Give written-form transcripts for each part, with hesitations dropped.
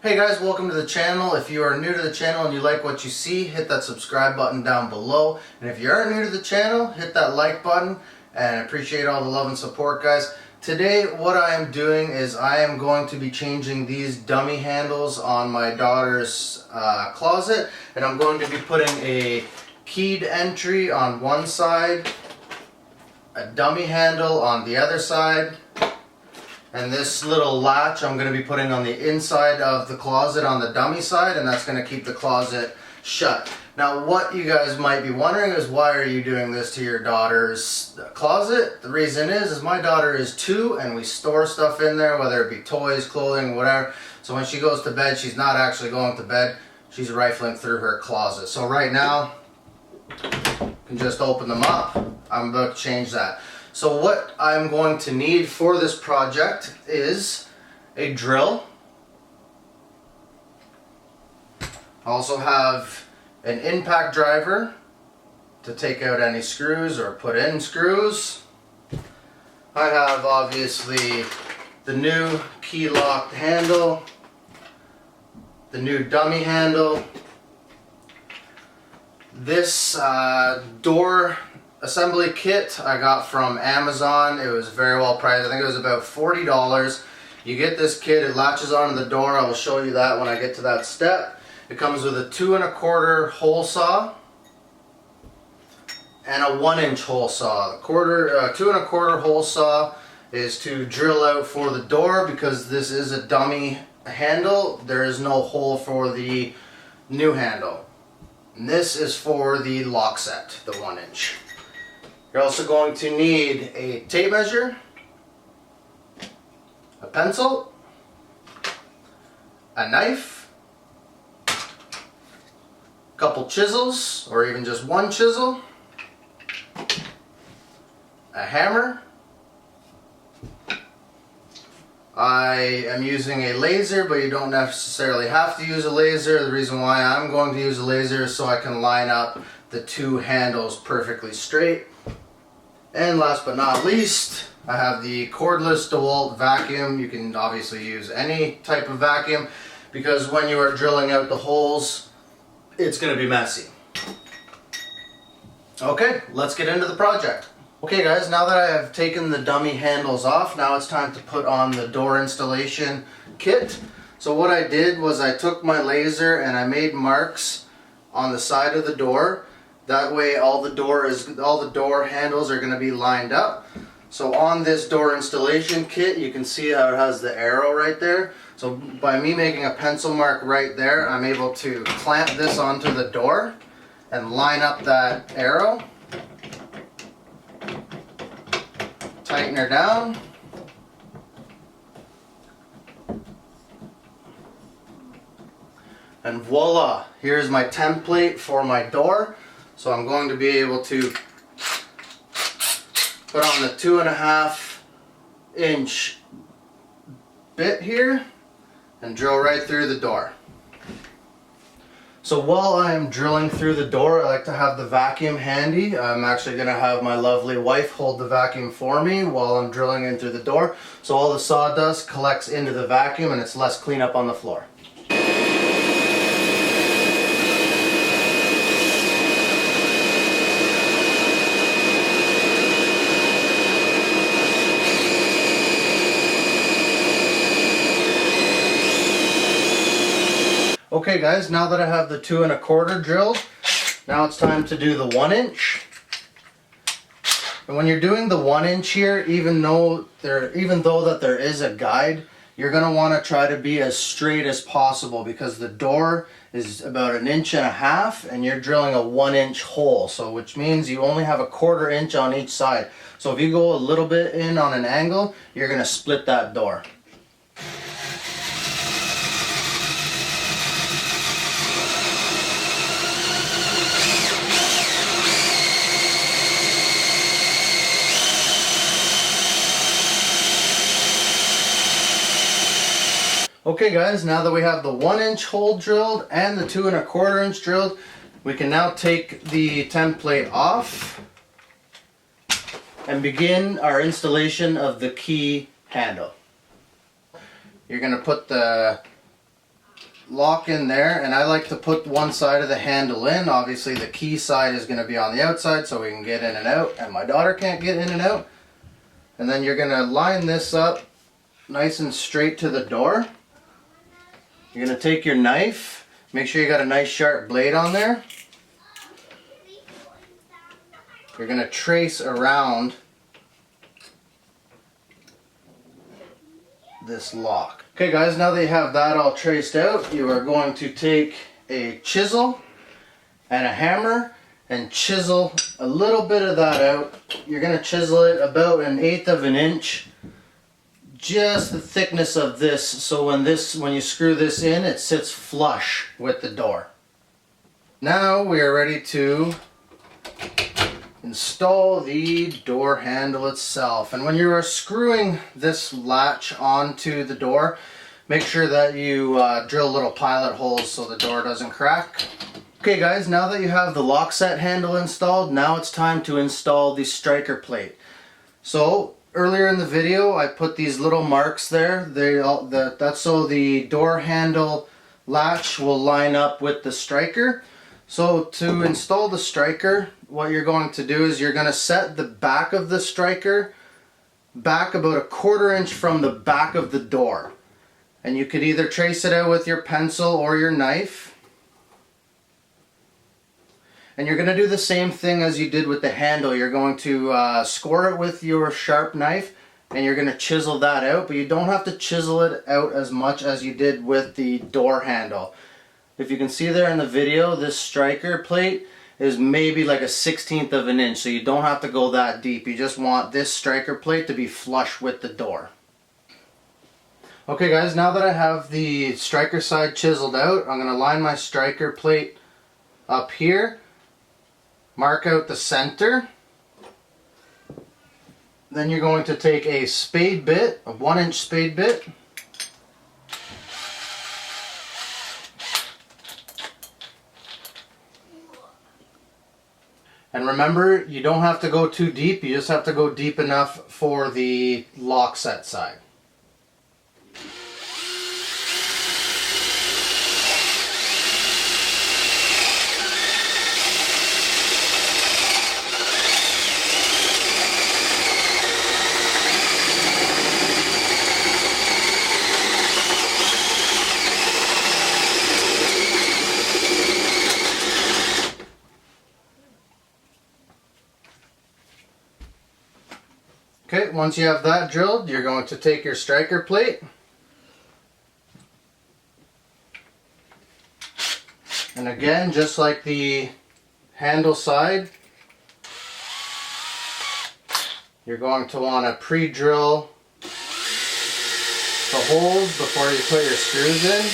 Hey guys, welcome to the channel. If you are new to the channel and you like what you see, hit that subscribe button down below. And if you are new to the channel, hit that like button, and I appreciate all the love and support, guys. Today what I am doing is I am going to be changing these dummy handles on my daughter's closet, and I'm going to be putting a keyed entry on one side, a dummy handle on the other side, and this little latch I'm going to be putting on the inside of the closet on the dummy side, and that's going to keep the closet shut. Now what you guys might be wondering is, why are you doing this to your daughter's closet? The reason is my daughter is 2 and we store stuff in there, whether it be toys, clothing, whatever. So when she goes to bed, she's not actually going to bed, she's rifling through her closet. So right now, you can just open them up. I'm about to change that. So what I'm going to need for this project is a drill. I also have an impact driver to take out any screws or put in screws. I have obviously the new key locked handle, the new dummy handle, this door assembly kit I got from Amazon. It was very well priced. I think it was about $40. You get this kit, it latches onto the door. I will show you that when I get to that step. It comes with a 2 1/4 hole saw and a 1-inch hole saw. The 2 1/4 hole saw is to drill out for the door, because this is a dummy handle. There is no hole for the new handle. And this is for the lock set, the 1-inch. You're also going to need a tape measure, a pencil, a knife, a couple chisels, or even just one chisel, a hammer. I am using a laser, but you don't necessarily have to use a laser. The reason why I'm going to use a laser is so I can line up the 2 handles perfectly straight. And last but not least, I have the cordless Dewalt vacuum. You can obviously use any type of vacuum, because when you are drilling out the holes, it's going to be messy. Okay, let's get into the project. Okay guys, now that I have taken the dummy handles off, now it's time to put on the door installation kit. So what I did was I took my laser and I made marks on the side of the door. That way all the door handles are going to be lined up. So on this door installation kit, you can see how it has the arrow right there. So by me making a pencil mark right there, I'm able to clamp this onto the door and line up that arrow. Tighten her down. And voila, here's my template for my door. So I'm going to be able to put on the 2 1/2-inch bit here and drill right through the door. So while I am drilling through the door, I like to have the vacuum handy. I'm actually going to have my lovely wife hold the vacuum for me while I'm drilling in through the door, so all the sawdust collects into the vacuum and it's less cleanup on the floor. Okay guys, now that I have the 2 1/4 drilled, now it's time to do the 1-inch. And when you're doing the 1-inch here, even though that there is a guide, you're going to want to try to be as straight as possible, because the door is about 1.5 inches and you're drilling a 1-inch hole, so which means you only have a 1/4 inch on each side. So if you go a little bit in on an angle, you're going to split that door. Okay guys, now that we have the 1-inch hole drilled and the 2 1/4-inch drilled, we can now take the template off and begin our installation of the key handle. You're going to put the lock in there, and I like to put one side of the handle in. Obviously the key side is going to be on the outside so we can get in and out, and my daughter can't get in and out. And then you're going to line this up nice and straight to the door. You're going to take your knife, make sure you got a nice sharp blade on there. You're going to trace around this lock. Okay guys, now that you have that all traced out, you are going to take a chisel and a hammer and chisel a little bit of that out. You're going to chisel it about 1/8 of an inch, just the thickness of this, so when you screw this in, it sits flush with the door. Now we are ready to install the door handle itself. And when you are screwing this latch onto the door, make sure that you drill little pilot holes so the door doesn't crack. Okay guys, now that you have the lock set handle installed, now it's time to install the striker plate. So earlier in the video I put these little marks there. That's so the door handle latch will line up with the striker. So to install the striker, what you're going to do is you're going to set the back of the striker back about 1/4 inch from the back of the door. And you could either trace it out with your pencil or your knife. And you're going to do the same thing as you did with the handle. You're going to score it with your sharp knife and you're going to chisel that out, but you don't have to chisel it out as much as you did with the door handle. If you can see there in the video, this striker plate is maybe like 1/16 of an inch, so you don't have to go that deep. You just want this striker plate to be flush with the door. Okay guys, now that I have the striker side chiseled out, I'm going to line my striker plate up here, mark out the center. Then you're going to take a spade bit, a 1-inch spade bit, and remember, you don't have to go too deep, you just have to go deep enough for the lock set side. Okay, once you have that drilled, you're going to take your striker plate and again, just like the handle side, you're going to want to pre-drill the holes before you put your screws in.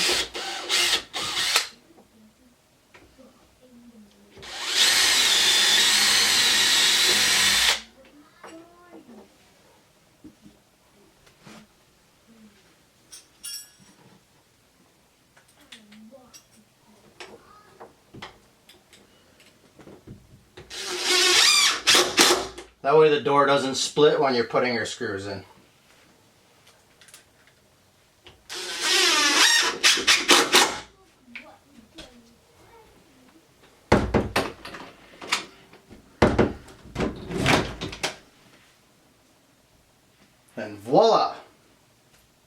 That way the door doesn't split when you're putting your screws in. And voila!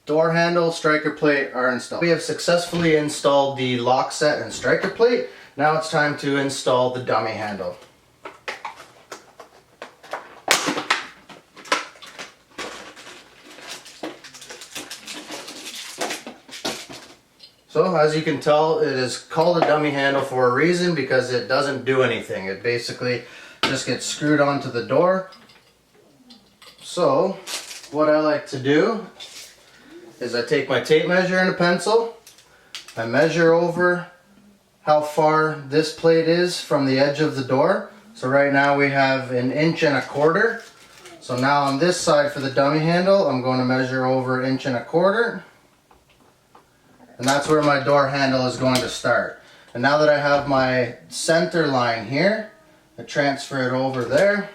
Door handle, striker plate are installed. We have successfully installed the lock set and striker plate. Now it's time to install the dummy handle. So as you can tell, it is called a dummy handle for a reason, because it doesn't do anything. It basically just gets screwed onto the door. So what I like to do is I take my tape measure and a pencil. I measure over how far this plate is from the edge of the door. So right now we have 1 1/4 inches. So now on this side for the dummy handle, I'm going to measure over 1 1/4 inches. And that's where my door handle is going to start. And now that I have my center line here, I transfer it over there.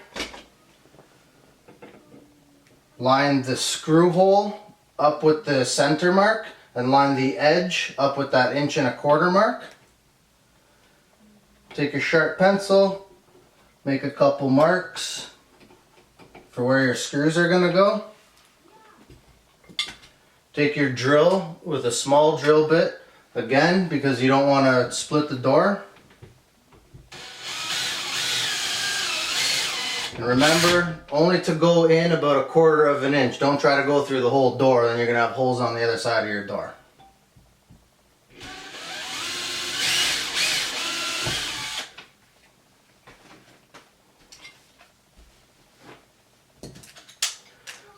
Line the screw hole up with the center mark, and line the edge up with that 1.25 inch mark. Take your sharp pencil, make a couple marks for where your screws are going to go. Take your drill with a small drill bit, again, because you don't want to split the door. And remember, only to go in about 1/4 inch. Don't try to go through the whole door, then you're going to have holes on the other side of your door.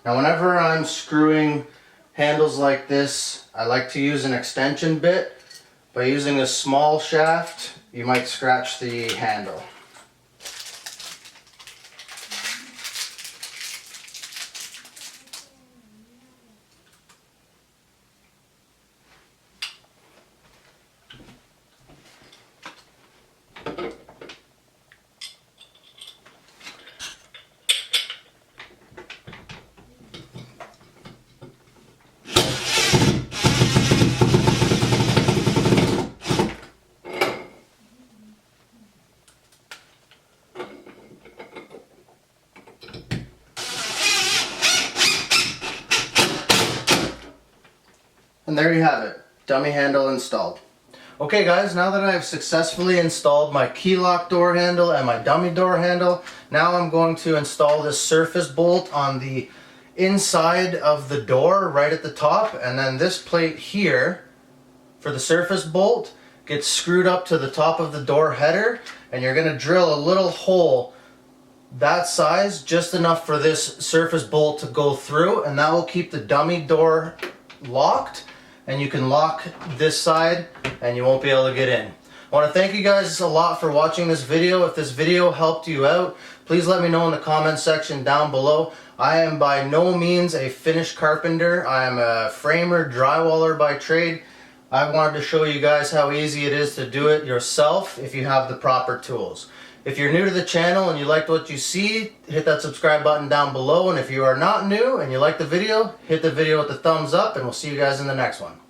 Now whenever I'm screwing handles like this, I like to use an extension bit. By using a small shaft, you might scratch the handle. And there you have it, dummy handle installed. Okay guys, now that I have successfully installed my key lock door handle and my dummy door handle, now I'm going to install this surface bolt on the inside of the door right at the top, and then this plate here for the surface bolt gets screwed up to the top of the door header, and you're going to drill a little hole that size, just enough for this surface bolt to go through, and that will keep the dummy door locked, and you can lock this side and you won't be able to get in. I want to thank you guys a lot for watching this video. If this video helped you out, please let me know in the comment section down below. I am by no means a finished carpenter. I am a framer, drywaller by trade. I wanted to show you guys how easy it is to do it yourself if you have the proper tools. If you're new to the channel and you liked what you see, hit that subscribe button down below. And if you are not new and you like the video, hit the video with the thumbs up, and we'll see you guys in the next one.